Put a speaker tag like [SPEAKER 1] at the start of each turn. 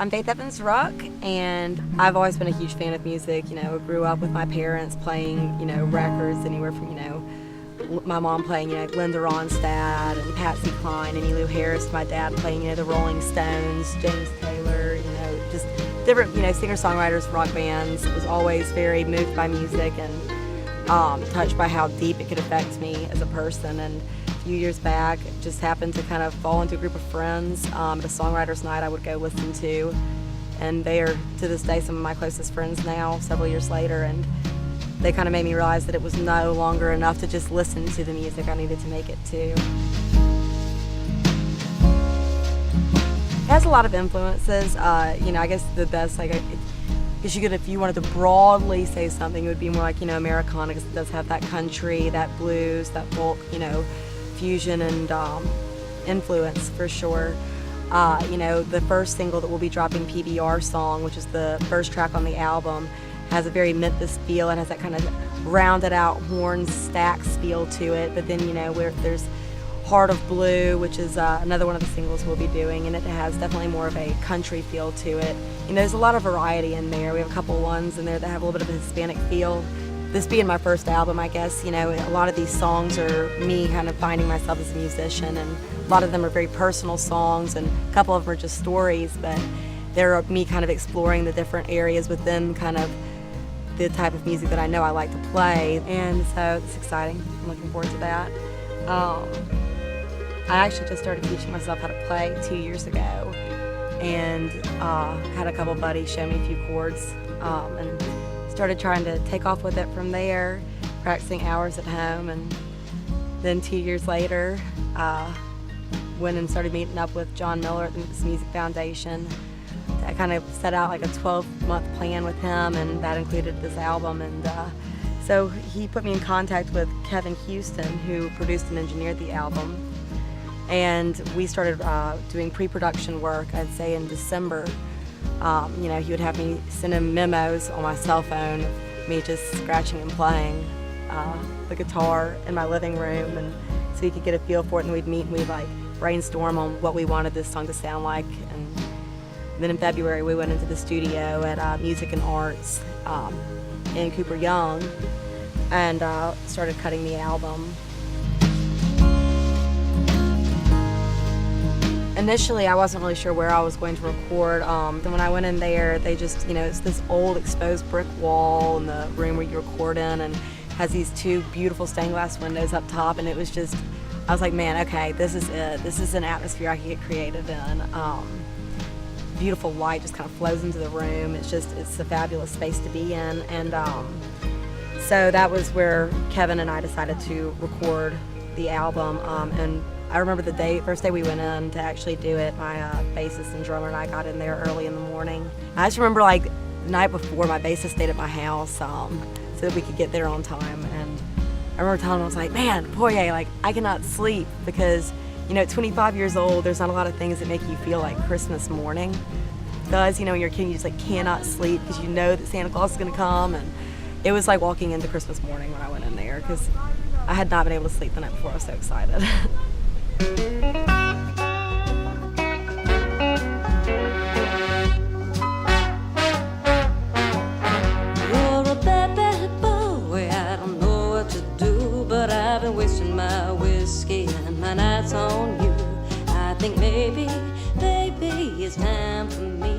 [SPEAKER 1] I'm Faith Evans Ruch, and I've always been a huge fan of music. I grew up with my parents playing, records anywhere from, my mom playing, Linda Ronstadt and Patsy Cline and Emmylou Harris. My dad playing, the Rolling Stones, James Taylor, just different, singer-songwriters, rock bands. I was always very moved by music and touched by how deep it could affect me as a person. And a few years back, just happened to kind of fall into a group of friends at a songwriters night I would go listen to. And they are, to this day, some of my closest friends now, several years later. And they kind of made me realize that it was no longer enough to just listen to the music. I needed to make it too. It has a lot of influences. I guess the best, if you wanted to broadly say something, it would be more like, Americana, because it does have that country, that blues, that folk, fusion and influence for sure. The first single that we'll be dropping, PBR Song, which is the first track on the album, has a very Memphis feel and has that kind of rounded out horn stacks feel to it. But then, where there's Heart of Blue, which is another one of the singles we'll be doing, and it has definitely more of a country feel to it. There's a lot of variety in there. We have a couple ones in there that have a little bit of a Hispanic feel. This being my first album, I guess, a lot of these songs are me kind of finding myself as a musician, and a lot of them are very personal songs, and a couple of them are just stories, but they're me kind of exploring the different areas within kind of the type of music that I know I like to play, and so it's exciting. I'm looking forward to that. I actually just started teaching myself how to play 2 years ago, and had a couple buddies show me a few chords, and started trying to take off with it from there, practicing hours at home. And then 2 years later, went and started meeting up with John Miller at the Memphis Music Foundation. I kind of set out like a 12-month plan with him, and that included this album. And so he put me in contact with Kevin Houston, who produced and engineered the album. And we started doing pre-production work, I'd say in December. He would have me send him memos on my cell phone of me just scratching and playing the guitar in my living room, and so he could get a feel for it, and we'd meet and we'd brainstorm on what we wanted this song to sound like. And then in February we went into the studio at Music and Arts in Cooper Young and started cutting the album. Initially, I wasn't really sure where I was going to record. Then when I went in there, they just, it's this old exposed brick wall in the room where you record in, and has these two beautiful stained glass windows up top, and it was just, I was like, man, okay, this is it. This is an atmosphere I can get creative in. Beautiful light just kind of flows into the room. It's a fabulous space to be in. And so that was where Kevin and I decided to record the album. And I remember the first day we went in to actually do it, my bassist and drummer and I got in there early in the morning. I just remember the night before, my bassist stayed at my house so that we could get there on time. And I remember telling him, I was like, man, Poirier, I cannot sleep because, at 25 years old, there's not a lot of things that make you feel like Christmas morning does. When you're a kid, you just cannot sleep because you know that Santa Claus is going to come. And it was like walking into Christmas morning when I went in there, because I had not been able to sleep the night before. I was so excited.
[SPEAKER 2] You're a bad, bad boy, I don't know what to do, but I've been wasting my whiskey and my nights on you. I think maybe it's time for me